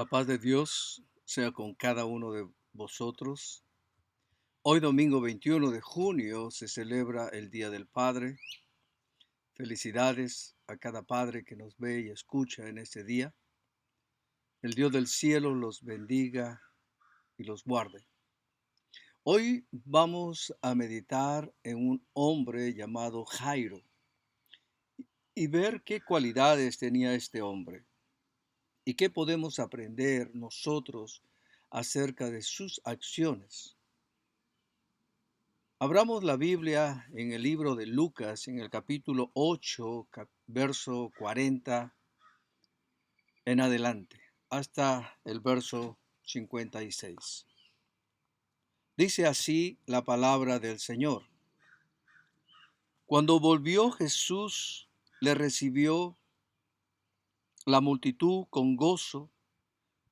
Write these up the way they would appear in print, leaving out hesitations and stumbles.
La paz de Dios sea con cada uno de vosotros. Hoy domingo 21 de junio se celebra el Día del Padre. Felicidades a cada padre que nos ve y escucha en este día. El Dios del cielo los bendiga y los guarde. Hoy vamos a meditar en un hombre llamado Jairo y ver qué cualidades tenía este hombre y qué podemos aprender nosotros acerca de sus acciones. Abramos la Biblia en el libro de Lucas, en el capítulo 8, verso 40 en adelante, hasta el verso 56. Dice así la palabra del Señor. Cuando volvió Jesús, le recibió la multitud con gozo,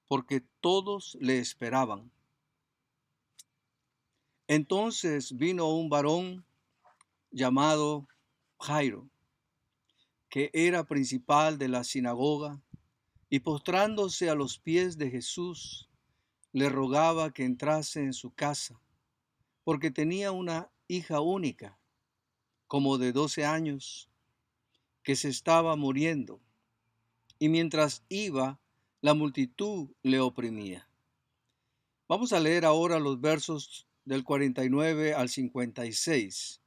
porque todos le esperaban. Entonces vino un varón llamado Jairo, que era principal de la sinagoga, y postrándose a los pies de Jesús, le rogaba que entrase en su casa, porque tenía una hija única, como de 12 años, que se estaba muriendo, y mientras iba, la multitud le oprimía. Vamos a leer ahora los versos del 49 al 56.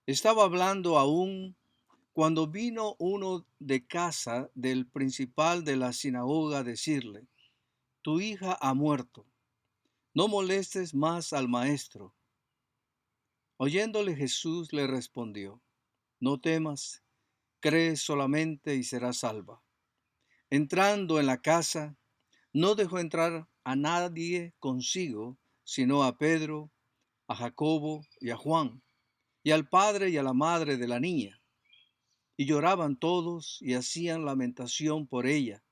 Estaba hablando aún cuando vino uno de casa del principal de la sinagoga a decirle: tu hija ha muerto, no molestes más al maestro. Oyéndole Jesús le respondió: no temas, cree solamente y serás salva. Entrando en la casa, no dejó entrar a nadie consigo, sino a Pedro, a Jacobo y a Juan, y al padre y a la madre de la niña. Y lloraban todos y hacían lamentación por ella.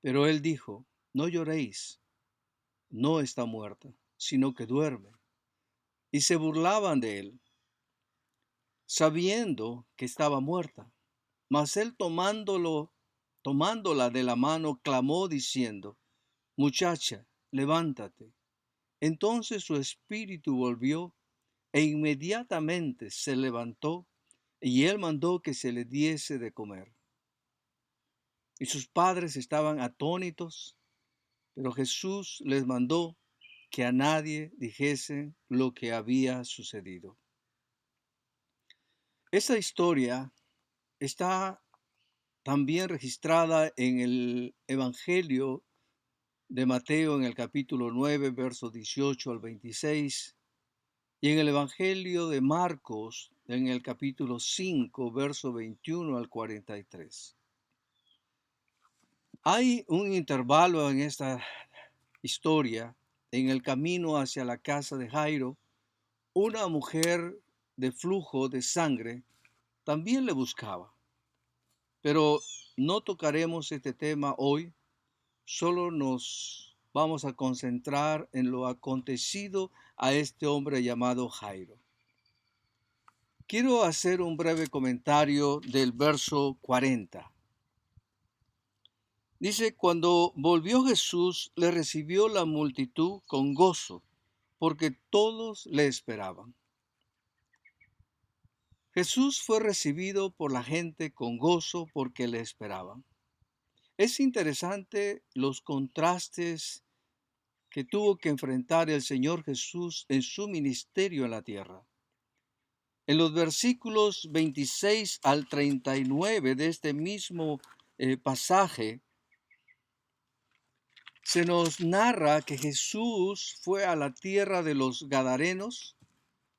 Pero él dijo: no lloréis, no está muerta, sino que duerme. Y se burlaban de él, sabiendo que estaba muerta. Mas él tomándola de la mano, clamó diciendo: muchacha, levántate. Entonces su espíritu volvió, e inmediatamente se levantó, y él mandó que se le diese de comer. Y sus padres estaban atónitos, pero Jesús les mandó que a nadie dijese lo que había sucedido. Esta historia está también registrada en el Evangelio de Mateo en el capítulo 9, versos 18 al 26, y en el Evangelio de Marcos en el capítulo 5, verso 21 al 43. Hay un intervalo en esta historia. En el camino hacia la casa de Jairo, una mujer de flujo de sangre también le buscaba. Pero no tocaremos este tema hoy, solo nos vamos a concentrar en lo acontecido a este hombre llamado Jairo. Quiero hacer un breve comentario del verso 40. Dice: cuando volvió Jesús, le recibió la multitud con gozo, porque todos le esperaban. Jesús fue recibido por la gente con gozo porque le esperaban. Es interesante los contrastes que tuvo que enfrentar el Señor Jesús en su ministerio en la tierra. En los versículos 26 al 39 de este mismo pasaje, se nos narra que Jesús fue a la tierra de los Gadarenos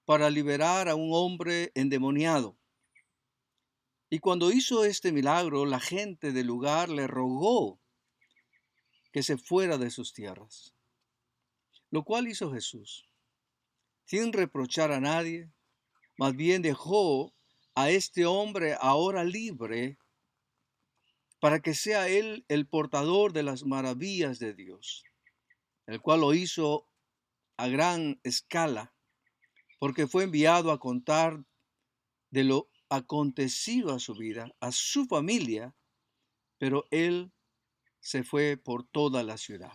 para liberar a un hombre endemoniado. Y cuando hizo este milagro, la gente del lugar le rogó que se fuera de sus tierras, lo cual hizo Jesús, sin reprochar a nadie. Más bien dejó a este hombre ahora libre para que sea él el portador de las maravillas de Dios, el cual lo hizo a gran escala, porque fue enviado a contar de lo acontecido a su vida, a su familia, pero él se fue por toda la ciudad.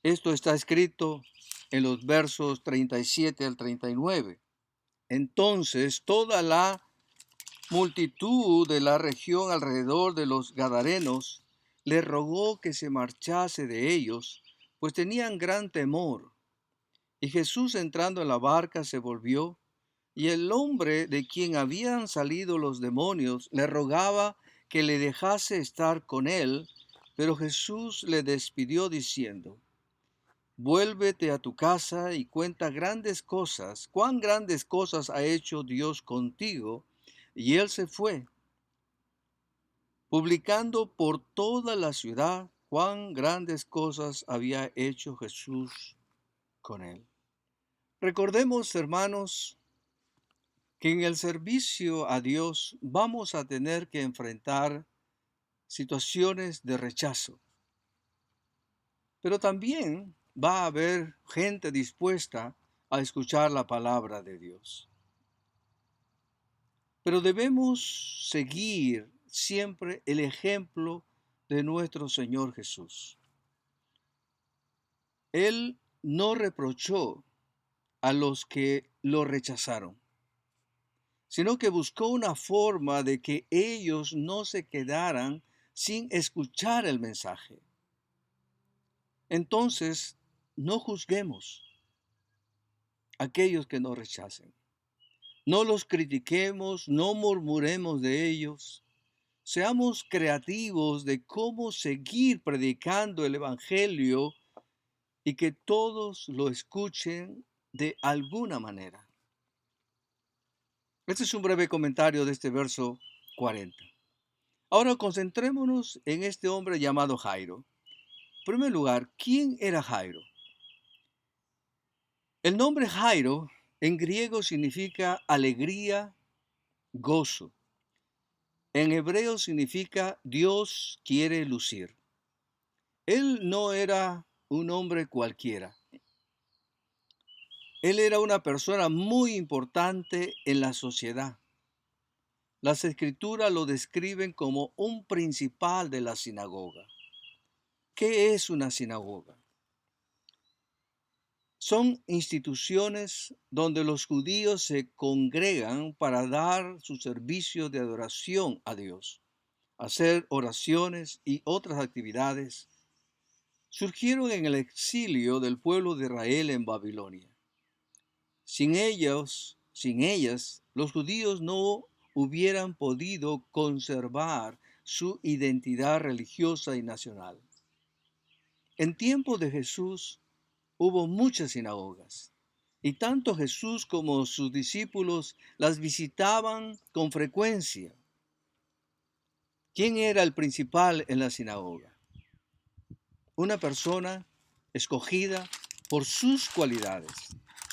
Esto está escrito en los versos 37 al 39. Entonces toda la multitud de la región alrededor de los Gadarenos le rogó que se marchase de ellos, pues tenían gran temor. Y Jesús, entrando en la barca, se volvió, y el hombre de quien habían salido los demonios le rogaba que le dejase estar con él, pero Jesús le despidió diciendo: Vuélvete a tu casa y cuenta grandes cosas, cuán grandes cosas ha hecho Dios contigo. Y él se fue, publicando por toda la ciudad cuán grandes cosas había hecho Jesús con él. Recordemos, hermanos, que en el servicio a Dios vamos a tener que enfrentar situaciones de rechazo, pero también va a haber gente dispuesta a escuchar la palabra de Dios. Pero debemos seguir siempre el ejemplo de nuestro Señor Jesús. Él no reprochó a los que lo rechazaron, sino que buscó una forma de que ellos no se quedaran sin escuchar el mensaje. Entonces, no juzguemos a aquellos que nos rechacen. No los critiquemos, no murmuremos de ellos. Seamos creativos de cómo seguir predicando el Evangelio y que todos lo escuchen de alguna manera. Este es un breve comentario de este verso 40. Ahora concentrémonos en este hombre llamado Jairo. En primer lugar, ¿quién era Jairo? El nombre Jairo en griego significa alegría, gozo. En hebreo significa Dios quiere lucir. Él no era un hombre cualquiera. Él era una persona muy importante en la sociedad. Las escrituras lo describen como un principal de la sinagoga. ¿Qué es una sinagoga? Son instituciones donde los judíos se congregan para dar su servicio de adoración a Dios, hacer oraciones y otras actividades. Surgieron en el exilio del pueblo de Israel en Babilonia. Sin ellas, los judíos no hubieran podido conservar su identidad religiosa y nacional. En tiempo de Jesús hubo muchas sinagogas, y tanto Jesús como sus discípulos las visitaban con frecuencia. ¿Quién era el principal en la sinagoga? Una persona escogida por sus cualidades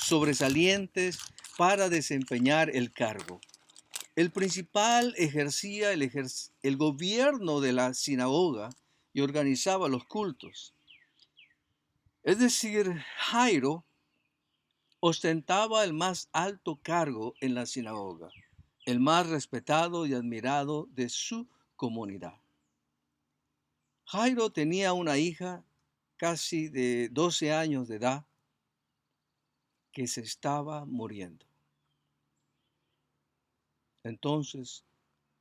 sobresalientes para desempeñar el cargo. El principal ejercía el gobierno de la sinagoga y organizaba los cultos. Es decir, Jairo ostentaba el más alto cargo en la sinagoga, el más respetado y admirado de su comunidad. Jairo tenía una hija casi de 12 años de edad que se estaba muriendo. Entonces,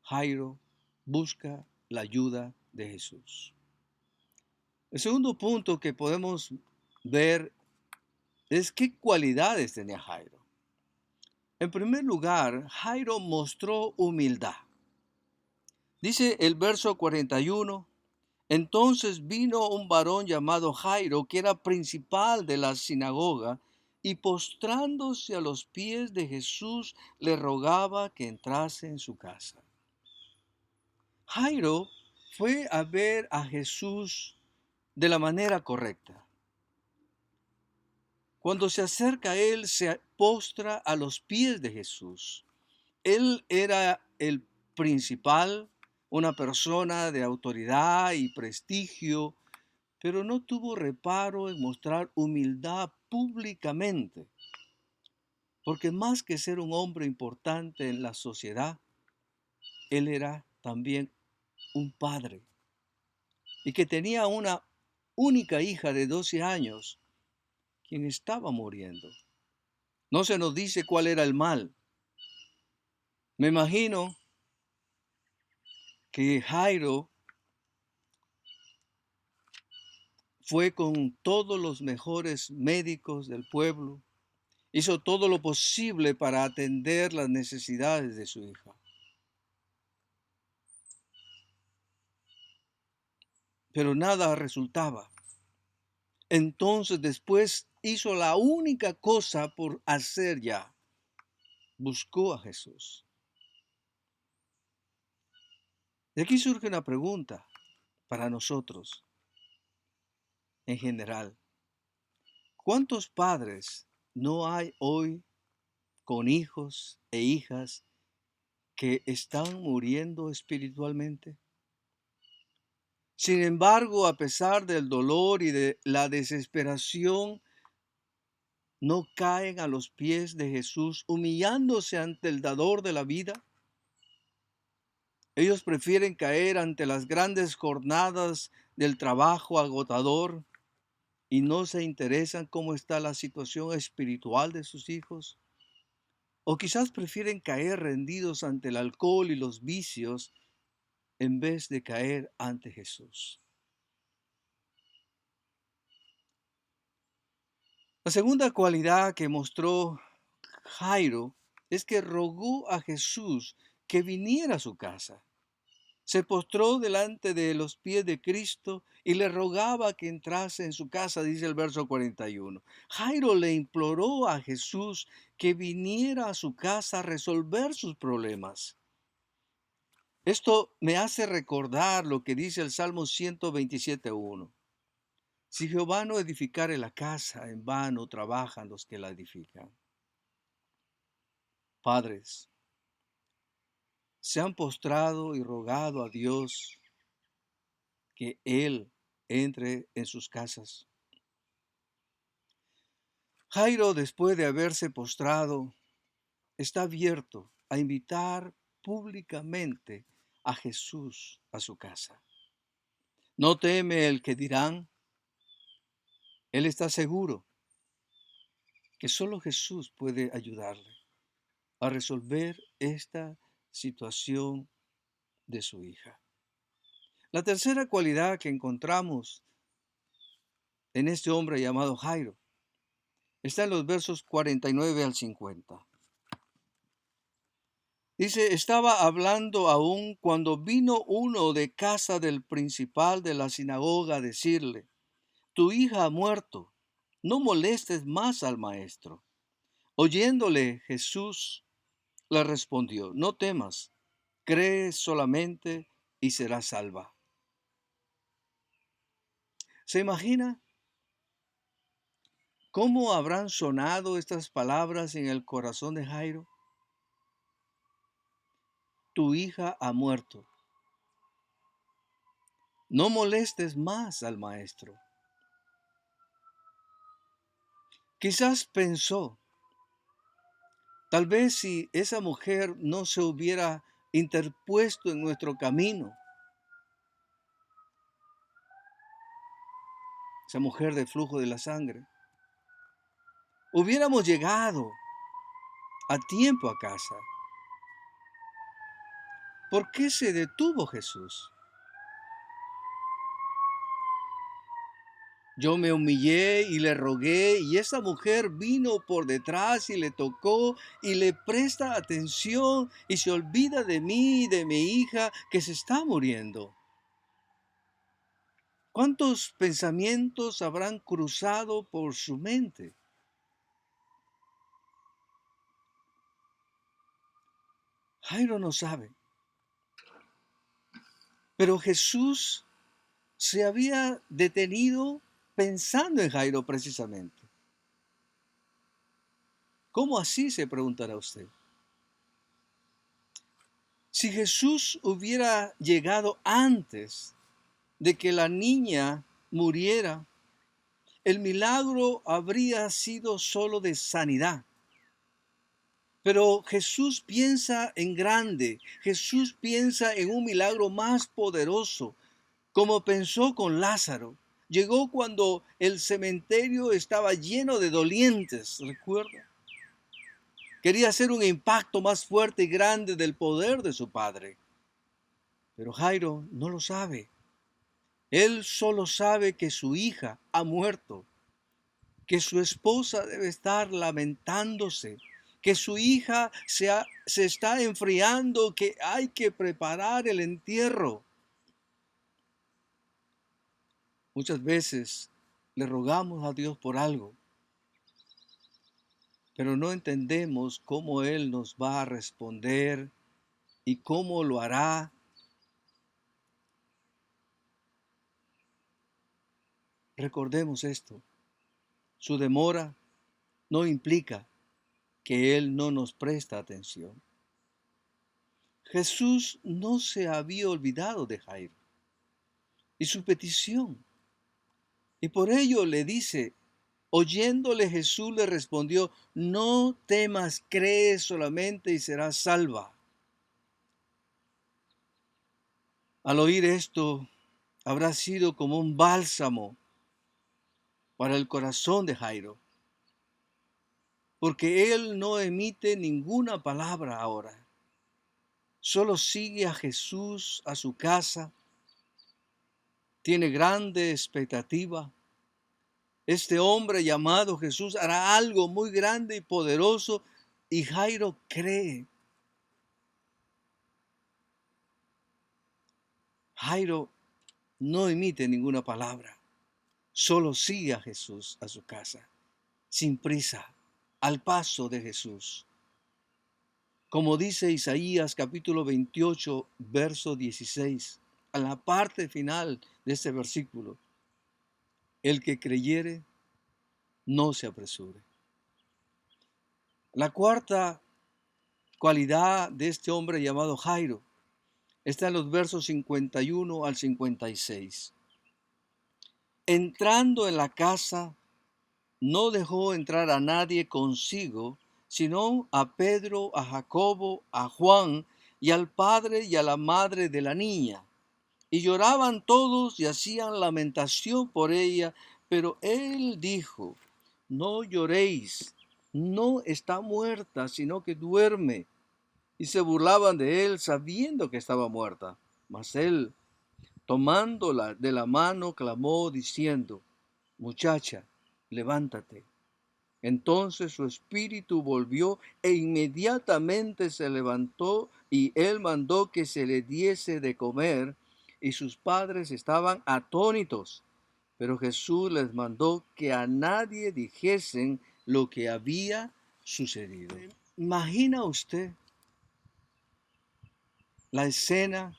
Jairo busca la ayuda de Jesús. El segundo punto que podemos ver es qué cualidades tenía Jairo. En primer lugar, Jairo mostró humildad. Dice el verso 41, entonces vino un varón llamado Jairo, que era principal de la sinagoga, y postrándose a los pies de Jesús, le rogaba que entrase en su casa. Jairo fue a ver a Jesús de la manera correcta. Cuando se acerca a él, se postra a los pies de Jesús. Él era el principal, una persona de autoridad y prestigio, pero no tuvo reparo en mostrar humildad públicamente, porque más que ser un hombre importante en la sociedad, él era también un padre, y que tenía una única hija de 12 años, quien estaba muriendo. No se nos dice cuál era el mal. Me imagino que Jairo fue con todos los mejores médicos del pueblo, hizo todo lo posible para atender las necesidades de su hija. Pero nada resultaba. Entonces después hizo la única cosa por hacer ya. Buscó a Jesús. De aquí surge una pregunta para nosotros en general. ¿Cuántos padres no hay hoy con hijos e hijas que están muriendo espiritualmente? Sin embargo, a pesar del dolor y de la desesperación, no caen a los pies de Jesús, humillándose ante el dador de la vida. Ellos prefieren caer ante las grandes jornadas del trabajo agotador y no se interesan cómo está la situación espiritual de sus hijos. O quizás prefieren caer rendidos ante el alcohol y los vicios en vez de caer ante Jesús. La segunda cualidad que mostró Jairo es que rogó a Jesús que viniera a su casa. Se postró delante de los pies de Cristo y le rogaba que entrase en su casa, dice el verso 41. Jairo le imploró a Jesús que viniera a su casa a resolver sus problemas. Esto me hace recordar lo que dice el Salmo 127:1. Si Jehová no edificare la casa, en vano trabajan los que la edifican. Padres, se han postrado y rogado a Dios que Él entre en sus casas. Jairo, después de haberse postrado, está abierto a invitar públicamente a Jesús a su casa. No teme el que dirán. Él está seguro que solo Jesús puede ayudarle a resolver esta situación de su hija. La tercera cualidad que encontramos en este hombre llamado Jairo está en los versos 49 al 50. Dice, estaba hablando aún cuando vino uno de casa del principal de la sinagoga a decirle, tu hija ha muerto, no molestes más al maestro. Oyéndole Jesús le respondió, no temas, cree solamente y serás salva. ¿Se imagina cómo habrán sonado estas palabras en el corazón de Jairo? Tu hija ha muerto. No molestes más al maestro. Quizás pensó, tal vez si esa mujer no se hubiera interpuesto en nuestro camino, esa mujer del flujo de la sangre, hubiéramos llegado a tiempo a casa. ¿Por qué se detuvo Jesús? Yo me humillé y le rogué y esa mujer vino por detrás y le tocó y le presta atención y se olvida de mí y de mi hija que se está muriendo. ¿Cuántos pensamientos habrán cruzado por su mente? Jairo no sabe. Pero Jesús se había detenido pensando en Jairo precisamente. ¿Cómo así? Se preguntará usted. Si Jesús hubiera llegado antes de que la niña muriera, el milagro habría sido solo de sanidad. Pero Jesús piensa en grande, Jesús piensa en un milagro más poderoso. como pensó con Lázaro. Llegó cuando el cementerio estaba lleno de dolientes, recuerda. Quería hacer un impacto más fuerte y grande del poder de su padre. Pero Jairo no lo sabe. Él solo sabe que su hija ha muerto, que su esposa debe estar lamentándose, que su hija se está enfriando, que hay que preparar el entierro. Muchas veces le rogamos a Dios por algo, pero no entendemos cómo Él nos va a responder y cómo lo hará. Recordemos esto, su demora no implica que Él no nos presta atención. Jesús no se había olvidado de Jairo y su petición. Y por ello le dice, oyéndole Jesús le respondió, no temas, cree solamente y serás salva. Al oír esto, habrá sido como un bálsamo para el corazón de Jairo, porque él no emite ninguna palabra ahora. Solo sigue a Jesús a su casa, tiene grande expectativa. Este hombre llamado Jesús hará algo muy grande y poderoso y Jairo cree. Jairo no emite ninguna palabra, solo sigue a Jesús a su casa, sin prisa, al paso de Jesús. Como dice Isaías capítulo 28, verso 16, a la parte final de este versículo, el que creyere, no se apresure. La cuarta cualidad de este hombre llamado Jairo está en los versos 51 al 56. Entrando en la casa, no dejó entrar a nadie consigo, sino a Pedro, a Jacobo, a Juan y al padre y a la madre de la niña. Y lloraban todos y hacían lamentación por ella, pero él dijo, no lloréis, no está muerta, sino que duerme. Y se burlaban de él sabiendo que estaba muerta. Mas él, tomándola de la mano, clamó diciendo, muchacha, levántate. Entonces su espíritu volvió e inmediatamente se levantó y él mandó que se le diese de comer y sus padres estaban atónitos. Pero Jesús les mandó que a nadie dijesen lo que había sucedido. ¿Imagina usted la escena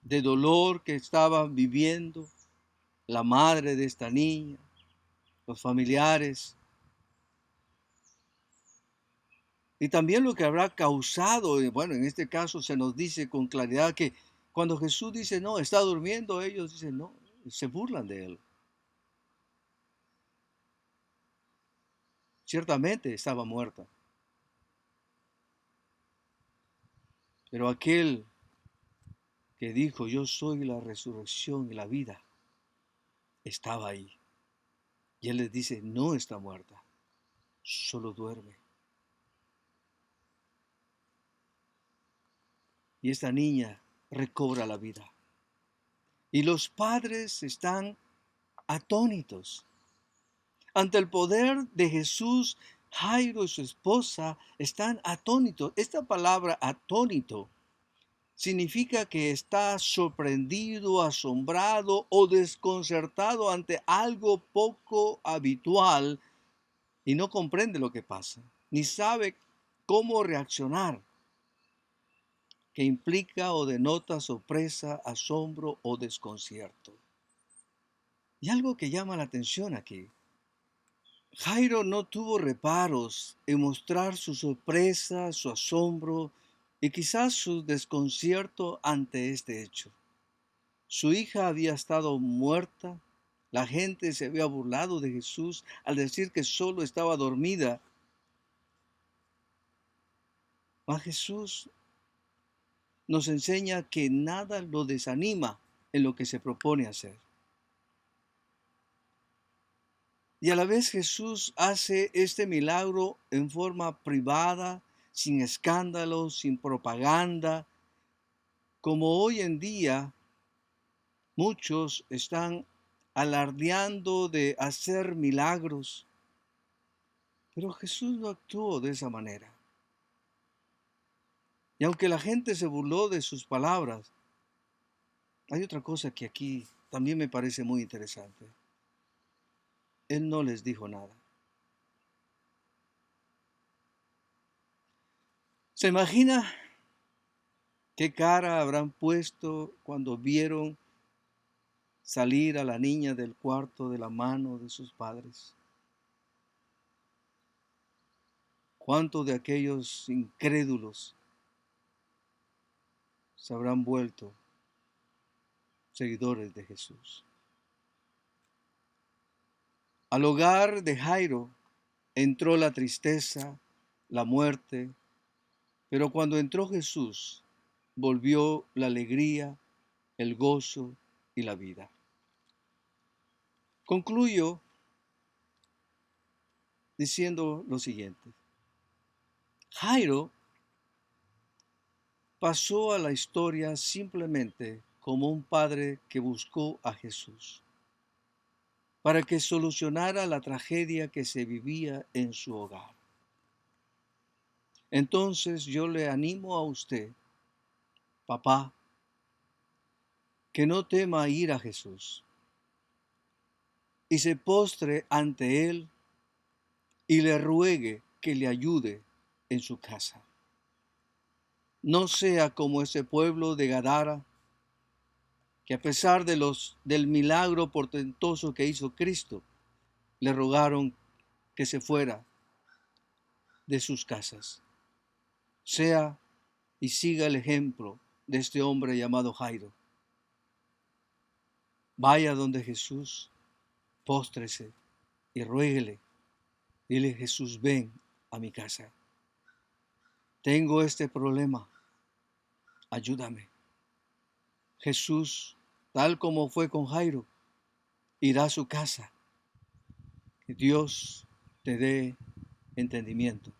de dolor que estaba viviendo la madre de esta niña, los familiares? Y también lo que habrá causado, bueno, en este caso se nos dice con claridad que cuando Jesús dice, no, está durmiendo, ellos dicen, no, se burlan de él. Ciertamente estaba muerta. Pero aquel que dijo, yo soy la resurrección y la vida, estaba ahí. Y él les dice, no está muerta, solo duerme. Y esta niña recobra la vida. Y los padres están atónitos. Ante el poder de Jesús, Jairo y su esposa están atónitos. Esta palabra atónito significa que está sorprendido, asombrado o desconcertado ante algo poco habitual y no comprende lo que pasa, ni sabe cómo reaccionar, que implica o denota sorpresa, asombro o desconcierto. Y algo que llama la atención aquí. Jairo no tuvo reparos en mostrar su sorpresa, su asombro y quizás su desconcierto ante este hecho. Su hija había estado muerta, la gente se había burlado de Jesús al decir que solo estaba dormida. Mas Jesús nos enseña que nada lo desanima en lo que se propone hacer. Y a la vez Jesús hace este milagro en forma privada, sin escándalos, sin propaganda, como hoy en día muchos están alardeando de hacer milagros, pero Jesús no actuó de esa manera. Y aunque la gente se burló de sus palabras, hay otra cosa que aquí también me parece muy interesante. Él no les dijo nada. ¿Se imagina qué cara habrán puesto cuando vieron salir a la niña del cuarto de la mano de sus padres? ¿Cuántos de aquellos incrédulos se habrán vuelto seguidores de Jesús? Al hogar de Jairo entró la tristeza, la muerte, pero cuando entró Jesús, volvió la alegría, el gozo y la vida. Concluyo diciendo lo siguiente. Jairo pasó a la historia simplemente como un padre que buscó a Jesús para que solucionara la tragedia que se vivía en su hogar. Entonces yo le animo a usted, papá, que no tema ir a Jesús y se postre ante Él y le ruegue que le ayude en su casa. No sea como ese pueblo de Gadara, que a pesar del milagro portentoso que hizo Cristo, le rogaron que se fuera de sus casas. Sea y siga el ejemplo de este hombre llamado Jairo. Vaya donde Jesús, póstrese y ruéguele. Dile: Jesús, ven a mi casa. Tengo este problema, ayúdame. Jesús, tal como fue con Jairo, irá a su casa. Que Dios te dé entendimiento.